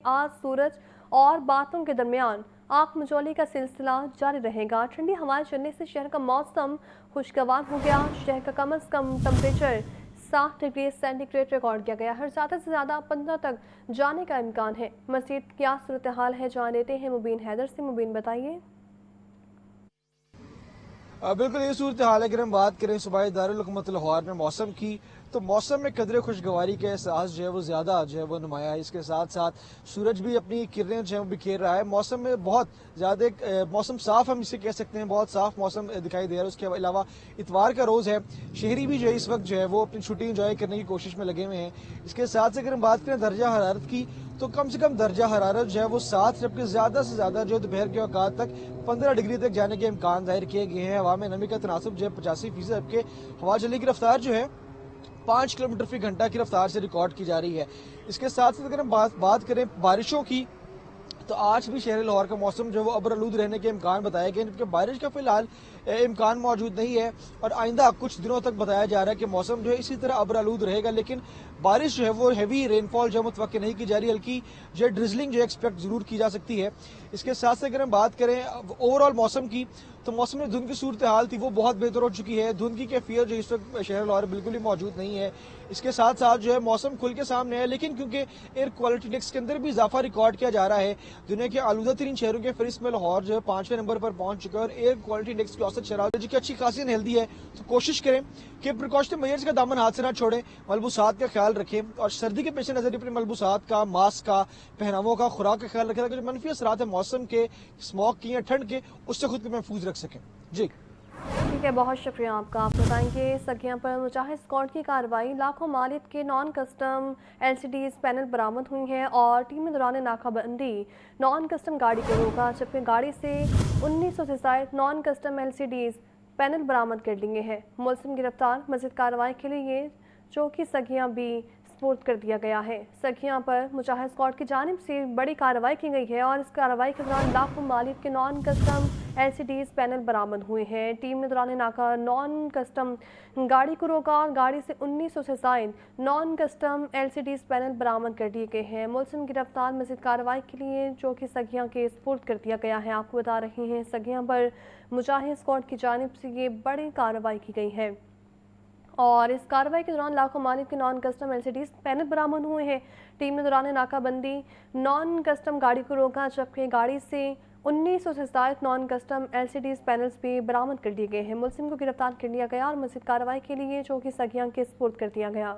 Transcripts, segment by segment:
आज सूरज और बादलों के दरमियान आग मचौली का सिलसिला जारी रहेगा। ठंडी हवाएं चलने से शहर का मौसम खुशगवार हो गया। शहर का कम से कम टेम्परेचर 7 डिग्री सेंटीग्रेड रिकॉर्ड किया गया है। ज़्यादा से ज़्यादा 15 तक जाने का इम्कान है। मज़ीद क्या सूरत हाल है जान लेते हैं मुबीन हैदर से। मुबीन बताइए। बिल्कुल ये सूरत हाल है। अगर हम बात करें सूबाई दारुल हुकूमत लाहौर में मौसम की, तो मौसम में कदरे खुशगवारी का एहसास जो है वो ज़्यादा जो है वो नुमाया है। इसके साथ साथ सूरज भी अपनी किरणें जो है वो बिखेर रहा है। मौसम में बहुत ज़्यादा मौसम साफ हम इसे कह सकते हैं, बहुत साफ मौसम दिखाई दे रहा है। उसके अलावा इतवार का रोज़ है, शहरी भी जो है इस वक्त जो है वो अपनी छुट्टी इंजॉय करने की कोशिश में लगे हुए हैं। इसके साथ से अगर हम बात करें दर्जा हरारत की, तो कम से कम दर्जा हरारत जो है वो 7, जबकि ज़्यादा से ज़्यादा जो दोपहर के औकात तक 15 डिग्री तक जाने के इम्कान जाहिर किए गए हैं। हवा में नमी का तनासब जो है 85%, जबकि हवा चलने की रफ्तार जो है 5 किलोमीटर फी घंटा की रफ्तार से रिकॉर्ड की जा रही है। इसके साथ साथ अगर हम बात करें बारिशों की, तो आज भी शहर लाहौर का मौसम जो है वो अबरआलूद रहने के इम्कान बताए गए, जबकि बारिश का फिलहाल इम्कान मौजूद नहीं है और आइंदा कुछ दिनों तक बताया जा रहा है कि मौसम जो है इसी तरह अबरआलूद रहेगा। लेकिन बारिश जो है वो हैवी रेनफॉल जो है मुतवक्किल नहीं की जा रही, हल्की जो है ड्रिजलिंग जो एक्सपेक्ट जरूर की जा सकती है। इसके साथ साथ अगर हम बात करें ओवरऑल मौसम की, तो मौसम में धुंध की सूरत हाल थी वो बहुत बेहतर हो चुकी है। धुंध की कैफियत जो इस वक्त शहर लाहौर बिल्कुल ही मौजूद नहीं है। इसके साथ साथ जो है मौसम खुल के सामने है, लेकिन क्योंकि एयर क्वालिटी इंडेक्स के अंदर भी इजाफा रिकॉर्ड किया जा रहा है, दुनिया के आलूदा तरीन शहरों के फहरिस्त में लाहौर जो है 5वें नंबर पर पहुंच चुका है और एयर क्वालिटी इंडेक्स की औसत शराब की अच्छी खासी हेल्दी है। तो कोशिश करें कि प्रिकॉशनरी मेजर्स का दामन हाथ से ना छोड़ें, मलबूसात का ख्याल रखें और सर्दी के पेश नजर अपने मलबूसात का, मास्क का, पहनावों का, खुराक का ख्याल रखें ताकि जो मनफी असरात है मौसम के, स्मॉग के या ठंड के, उससे खुद को महफूज रख सकें। जी ठीक है, बहुत शुक्रिया आपका। आप बताएंगे सगियां पर मुजाहिद स्क्वाड की कार्रवाई, लाखों मालिक के नॉन कस्टम LCDs पैनल बरामद हुई हैं और टीम में दौरान नाकाबंदी नॉन कस्टम गाड़ी को रोका, जबकि गाड़ी से 1900 से ज़ायद नॉन कस्टम LCDs पैनल बरामद कर लिए हैं। मुलजिम गिरफ्तार। मज़ीद कार्रवाई के लिए चौकी सगियां भी सपोर्ट कर दिया गया है। सगियां पर मुजाहिद स्क्वाड की जानिब से बड़ी कार्रवाई की गई है और इस कार्रवाई के दौरान लाखों मालिक के नॉन कस्टम LCDs पैनल बरामद हुए हैं। टीम ने दौरान नाका नॉन कस्टम गाड़ी को रोका और गाड़ी से 1900 से ज़ायद नॉन कस्टम LCDs पैनल बरामद कर दिए गए हैं। मुलजिम गिरफ्तार। मज़ीद कार्रवाई के लिए चौकी सगियां के सपोर्ट कर दिया गया है। आपको बता रहे हैं सगियां पर मुजाहिद स्क्वाड की जानिब से ये बड़ी कार्रवाई की गई है और इस कार्रवाई के दौरान लाखों मालिक के नॉन कस्टम LCDs पैनल बरामद हुए हैं। टीम ने दौरान नाकाबंदी नॉन कस्टम गाड़ी को रोका, जबकि गाड़ी से 1900 से ज़ायद नॉन कस्टम LCDs पैनल्स भी बरामद कर दिए गए हैं। मुलजिम को गिरफ्तार कर लिया गया और मज़ीद कार्रवाई के लिए चौकी सगियां के सपोर्ट कर दिया गया।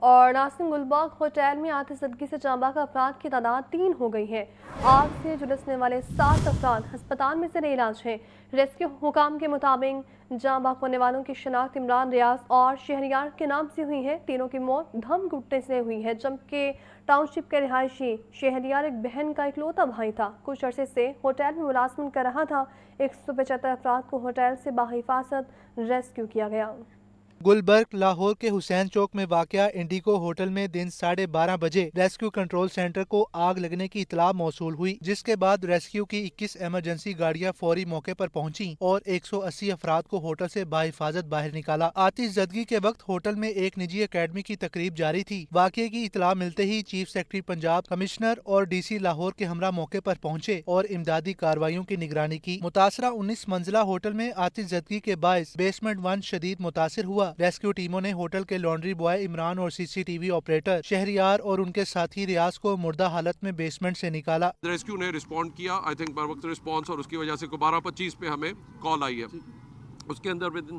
और नासिम गुलबाग होटल में आतिशबाजी से जांबाग अफराद की तादाद 3 हो गई है। आग से झुलसने वाले 7 अफराद अस्पताल में ज़ेर इलाज हैं। रेस्क्यू हुकाम के मुताबिक जांबाग होने वालों की शनाख्त इमरान, रियाज और शहरियार के नाम से हुई है। तीनों की मौत दम घुटने से हुई है, जबकि टाउनशिप के रिहायशी शहरियार एक बहन का इकलौता भाई था। कुछ अरसे से होटल में मुलाजमत कर रहा था। 175 अफराद को होटल से बाहिफाजत रेस्क्यू किया गया। गुलबर्ग लाहौर के हुसैन चौक में वाक़या इंडिगो होटल में दिन 12:30 बजे रेस्क्यू कंट्रोल सेंटर को आग लगने की इतला मौसूल हुई, जिसके बाद रेस्क्यू की 21 इमरजेंसी गाड़ियां फौरी मौके पर पहुंची और 180 अफराद को होटल से बाहिफाजत बाहर निकाला। आतिशज़दगी के वक्त होटल में एक निजी अकेडमी की तकरीब जारी थी। वाक़ये की इतला मिलते ही चीफ सेक्रेटरी पंजाब, कमिश्नर और DC लाहौर के हमरा मौके पर पहुंचे और इमदादी कार्रवाइयों की निगरानी की। मुतासरा 19 मंजिला होटल में आतिशज़दगी के बायस बेसमेंट 1 शदीद मुतासिर हुआ। रेस्क्यू टीमों ने होटल के लॉन्ड्री बॉय इमरान और CCTV ऑपरेटर शहरियार और उनके साथी रियाज को मुर्दा हालत में बेसमेंट से निकाला। रेस्क्यू ने रिस्पॉन्ड किया, आई थिंक बर वक्त रिस्पॉन्स, और उसकी वजह से 12:25 पे हमें कॉल आई है। उसके अंदर with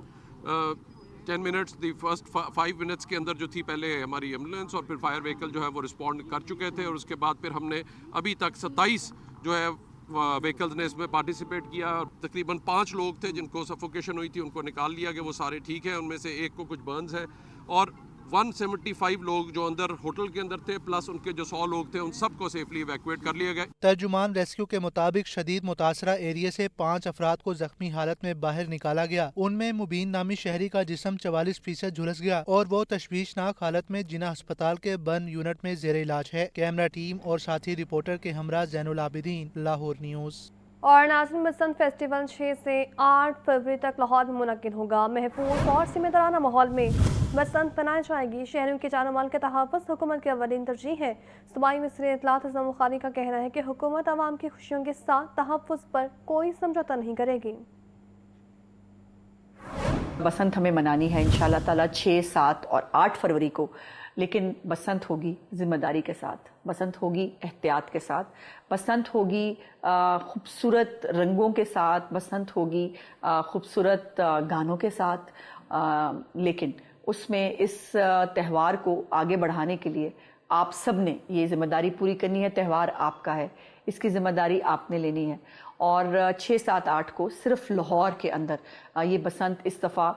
10 minutes, the first 5 minutes के अंदर जो थी, पहले हमारी एम्बुलेंस और फिर फायर व्हीकल जो है वो रिस्पॉन्ड कर चुके थे और उसके बाद फिर हमने अभी तक 27 जो है व्हीकल्स ने इसमें पार्टिसिपेट किया। तकरीबन 5 लोग थे जिनको सफोकेशन हुई थी, उनको निकाल लिया गया, वो सारे ठीक है। उनमें से एक को कुछ बर्न्स है और 175 लोग जो अंदर होटल के अंदर थे प्लस उनके जो 100 लोग थे, उन सबको सेफली इवैक्यूएट कर लिया गया। तर्जुमान रेस्क्यू के मुताबिक शदीद मुतासरा एरिया से 5 अफराद को जख्मी हालत में बाहर निकाला गया। उनमें मुबीन नामी शहरी का जिस्म 44% झुलस गया और वो तशवीशनाक हालत में जिना अस्पताल के बर्न यूनिट में जेर इलाज है। कैमरा टीम और साथी रिपोर्टर के हमरा ज़ैनुल आबिदीन, लाहौर न्यूज़। और नाज़रीन, बसंत फेस्टिवल 6 से 8 फरवरी तक लाहौर में मुनक्किद होगा। महफूज और जिम्मेदाराना माहौल में बसंत मनाई जाएगी। शहरों के जानो माल के तहफ़्फ़ुज़ हुकूमत की अव्वलीन तरजीह है। सूबाई वज़ीर इत्तलात अज़म बुखारी का कहना है कि हुकूमत अवाम की खुशियों के साथ तहफ़्फ़ुज़ पर कोई समझौता नहीं करेगी। बसंत हमें मनानी है इंशाल्लाह ताला 6, 7 और 8 फरवरी को, लेकिन बसंत होगी ज़िम्मेदारी के साथ, बसंत होगी एहतियात के साथ, बसंत होगी खूबसूरत रंगों के साथ, बसंत होगी खूबसूरत गानों के साथ, लेकिन उसमें इस त्यौहार को आगे बढ़ाने के लिए आप सब ने ये ज़िम्मेदारी पूरी करनी है। त्यौहार आपका है, इसकी ज़िम्मेदारी आपने लेनी है। और 6, 7, 8 को सिर्फ लाहौर के अंदर ये बसंत इस दफ़ा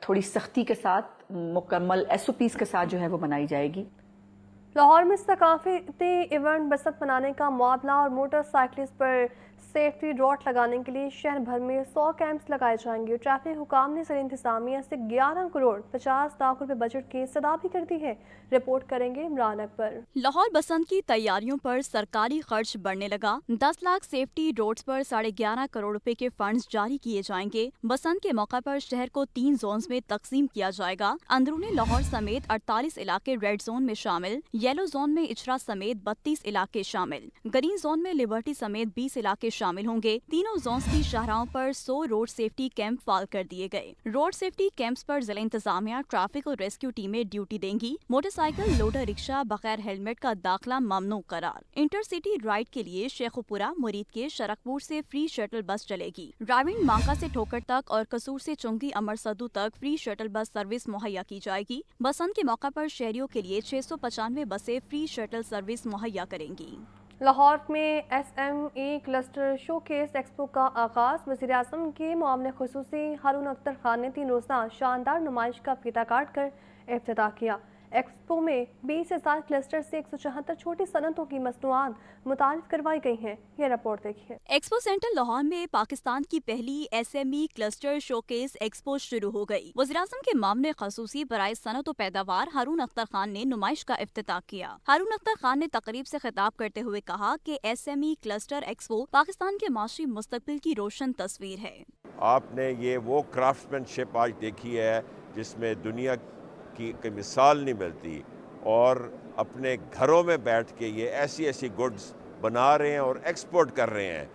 थोड़ी सख्ती के साथ, मुकम्मल SOPs के साथ जो है वो मनाई जाएगी। लाहौर में सकाफती इवेंट बसंत मनाने का मामला और मोटरसाइकिलिस्ट पर सेफ्टी रॉड लगाने के लिए शहर भर में 100 कैंप्स लगाए जाएंगे। ट्रैफिक हुकाम ने ज़िला इंतज़ामिया से 11 करोड़ 50 लाख रुपए बजट की सदा भी कर दी है। रिपोर्ट करेंगे इमरान अकबर। लाहौर बसंत की तैयारियों पर सरकारी खर्च बढ़ने लगा। 10 लाख सेफ्टी रोड्स पर 11.5 करोड़ रुपए के फंड्स जारी किए जाएंगे। बसंत के मौका पर शहर को 3 जोन्स में तकसीम किया जाएगा। अंदरूनी लाहौर समेत 48 इलाके रेड जोन में शामिल, येलो जोन में इचरा समेत 32 इलाके शामिल, ग्रीन जोन में लिबर्टी समेत 20 इलाके शामिल होंगे। तीनों जोन्स की शाहराहों पर 100 रोड सेफ्टी कैंप फाल कर दिए गए। रोड सेफ्टी कैंप्स पर जिला इंतजामिया ट्रैफिक और रेस्क्यू टीमें ड्यूटी देंगी। मोटरसाइकिल, लोडर रिक्शा बगैर हेलमेट का दाखिला ममनू करार। इंटरसिटी राइड के लिए शेखुपुरा, मुरीद के शरकपुर से फ्री शटल बस चलेगी। राविंड मांका से ठोकर तक और कसूर से चुंगी अमर सद्दू तक फ्री शटल बस सर्विस मुहैया की जाएगी। बसंत के मौका पर शहरियों के लिए 695 बसें फ्री शटल सर्विस मुहैया करेंगी। लाहौर में SME क्लस्टर शोकेस एक्सपो का आगाज़। वज़ीर आज़म के मामले खुसूसी हारून अख्तर खान ने 3 रोज़ा शानदार नुमाइश का फीता काट कर इफ्तिताह किया। एक्सपो में 20,000 क्लस्टर से 174 छोटी सनतों की मसनूआत मुतारिफ करवाई गई हैं। ये रिपोर्ट देखिए। एक्सपो सेंटर लाहौर में पाकिस्तान की पहली SME क्लस्टर शोकेस एक्सपो शुरू हो गई। वज़ीर-ए-आज़म के मामले खसूसी बराए सनत व पैदावार हारून अख्तर खान ने नुमाइश का इफ्तिताह किया। हारून अख्तर खान ने तकरीब से खिताब करते हुए कहा कि SME क्लस्टर एक्सपो पाकिस्तान के माशी मुस्तकबिल की रोशन तस्वीर है। आपने ये वो क्राफ्ट्समैनशिप आज देखी है जिसमें दुनिया की मिसाल नहीं मिलती, और अपने घरों में बैठ के ये ऐसी ऐसी गुड्स बना रहे हैं और एक्सपोर्ट कर रहे हैं।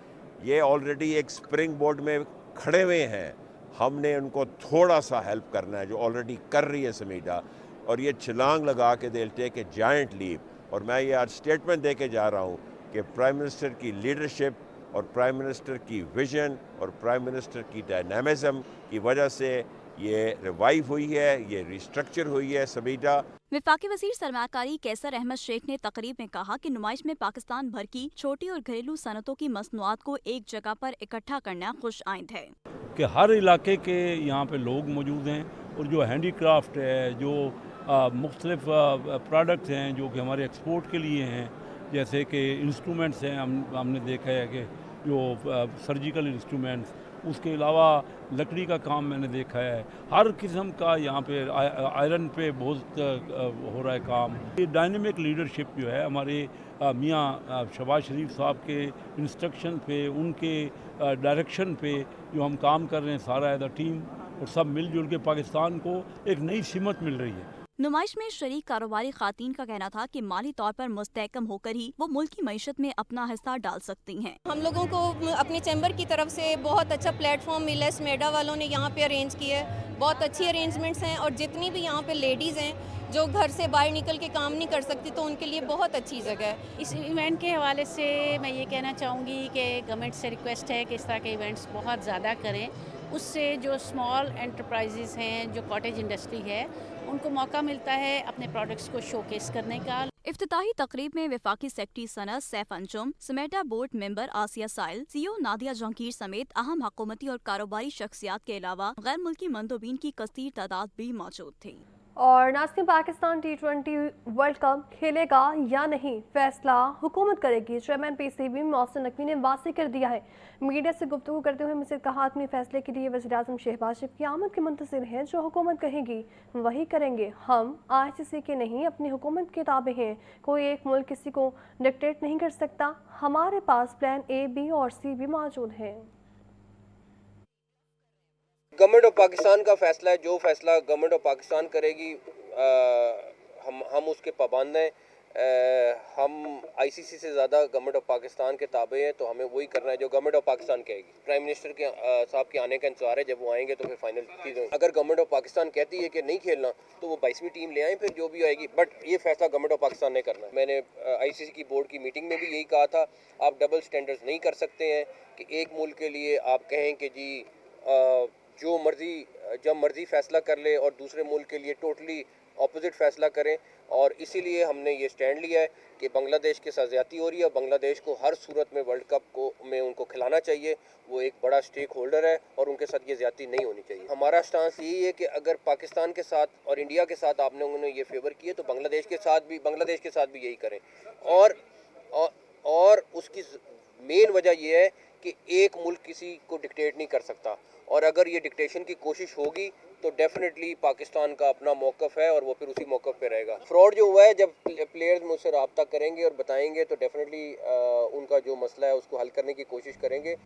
ये ऑलरेडी एक स्प्रिंग बोर्ड में खड़े हुए हैं, हमने उनको थोड़ा सा हेल्प करना है, जो ऑलरेडी कर रही है समीडा, और ये छलांग लगा के they take a giant leap. और मैं ये आज स्टेटमेंट दे के जा रहा हूँ कि प्राइम मिनिस्टर की लीडरशिप और प्राइम मिनिस्टर की विजन और प्राइम मिनिस्टर की डायनामिज्म की वजह से ये रिवाइव हुई है, ये रिस्ट्रक्चर हुई है समीडा। वफाकी वजीर सरमाकारी कैसर अहमद शेख ने तकरीब में कहा कि नुमाइश में पाकिस्तान भर की छोटी और घरेलू सनतों की मसनूआत को एक जगह पर इकट्ठा करना खुश आइंद है कि हर इलाके के यहाँ पे लोग मौजूद हैं, और जो हैंडी क्राफ्ट है, जो मुख्तलिफ प्रोडक्ट्स हैं जो कि हमारे एक्सपोर्ट के लिए हैं, जैसे कि इंस्ट्रूमेंट्स हैं, हमने देखा है कि जो सर्जिकल इंस्ट्रूमेंट्स, उसके अलावा लकड़ी का काम मैंने देखा है। हर किस्म का यहाँ पे आयरन पे बहुत हो रहा है काम। ये डायनेमिक लीडरशिप जो है हमारे मियाँ शहबाज शरीफ साहब के इंस्ट्रक्शन पे, उनके डायरेक्शन पे जो हम काम कर रहे हैं सारा एज अ टीम, और सब मिलजुल के पाकिस्तान को एक नई सिमत मिल रही है। नुमाइश में शरीक कारोबारी खातीन का कहना था कि माली तौर पर मुस्तहकम होकर ही वो मुल्क की मईशत में अपना हिस्सा डाल सकती हैं। हम लोगों को अपनी चैम्बर की तरफ से बहुत अच्छा प्लेटफॉर्म मिला है, स्मेडा वालों ने यहाँ पे अरेंज किया है, बहुत अच्छी अरेंजमेंट्स हैं, और जितनी भी यहाँ पे लेडीज़ हैं जो घर से बाहर निकल के काम नहीं कर सकती, तो उनके लिए बहुत अच्छी जगह है। इस इवेंट के हवाले से मैं ये कहना चाहूँगी कि गवर्नमेंट से रिक्वेस्ट है कि इस तरह के इवेंट्स बहुत ज़्यादा करें। उससे जो स्मॉल एंटरप्राइजेज़ हैं, जो कॉटेज इंडस्ट्री है, उनको मौका मिलता है अपने प्रोडक्ट्स को शोकेस करने का। इफ्तिताही तकरीब में वफाकी सेक्रेटरी सनत सैफ अंजुम, समेटा board member Asiya Sail, CEO Nadia Jahangir समेत अहम हुकूमती और कारोबारी शख्सियात के अलावा गैर मुल्की मंदोबीन की कसीर तादाद भी मौजूद थी। और नाज़रीन, पाकिस्तान T20 वर्ल्ड कप खेलेगा या नहीं, फैसला हुकूमत करेगी। चेयरमैन PCB मोहसिन नकवी ने वाज़ेह कर दिया है। मीडिया से गुफ्तगू करते हुए मज़ीद कहा, अपने फैसले के लिए वज़ीर आज़म शहबाज शरीफ की आमद के मुंतज़िर हैं। जो हुकूमत कहेगी वही करेंगे। हम ICC के नहीं, अपनी हुकूमत के ताबे हैं। कोई एक मुल्क किसी को डिक्टेट नहीं कर सकता। हमारे पास प्लान A, B और C भी मौजूद है। गवर्नमेंट ऑफ पाकिस्तान का फैसला है, जो फैसला गवर्नमेंट ऑफ पाकिस्तान करेगी हम उसके पाबंद हैं। हम आईसीसी से ज़्यादा गवर्नमेंट ऑफ पाकिस्तान के ताबे हैं, तो हमें वही करना है जो गवर्नमेंट ऑफ पाकिस्तान कहेगी। प्राइम मिनिस्टर के साहब के आने का इंतजार है, जब वो आएंगे तो फिर फाइनल चीज़ें। अगर गवर्नमेंट ऑफ पाकिस्तान कहती है कि नहीं खेलना तो वो 22वीं टीम ले आएँ, फिर जो भी आएगी, बट ये फैसला गवर्नमेंट ऑफ पाकिस्तान ने करना है। मैंने आईसीसी की बोर्ड की मीटिंग में भी यही कहा था, आप डबल स्टैंडर्ड्स नहीं कर सकते हैं कि एक मुल्क के लिए आप कहें कि जी जो मर्जी जब मर्जी फैसला कर ले और दूसरे मुल्क के लिए टोटली अपोजिट फैसला करें। और इसीलिए हमने ये स्टैंड लिया है कि बांग्लादेश के साथ ज़्यादती हो रही है, बांग्लादेश को हर सूरत में वर्ल्ड कप में उनको खिलाना चाहिए, वो एक बड़ा स्टेक होल्डर है और उनके साथ ये ज़्यादती नहीं होनी चाहिए। हमारा स्टांस यही है कि अगर पाकिस्तान के साथ और इंडिया के साथ आपने उन्होंने ये फेवर किए तो बांग्लादेश के साथ भी यही करें। और उसकी मेन वजह ये है कि एक मुल्क किसी को डिक्टेट नहीं कर सकता, और अगर ये डिक्टेशन की कोशिश होगी तो डेफिनेटली पाकिस्तान का अपना मौक़िफ़ है और वो फिर उसी मौक़िफ़ पे रहेगा। फ्रॉड जो हुआ है, जब प्लेयर्स मुझसे रब्ता करेंगे और बताएंगे तो डेफिनेटली उनका जो मसला है उसको हल करने की कोशिश करेंगे।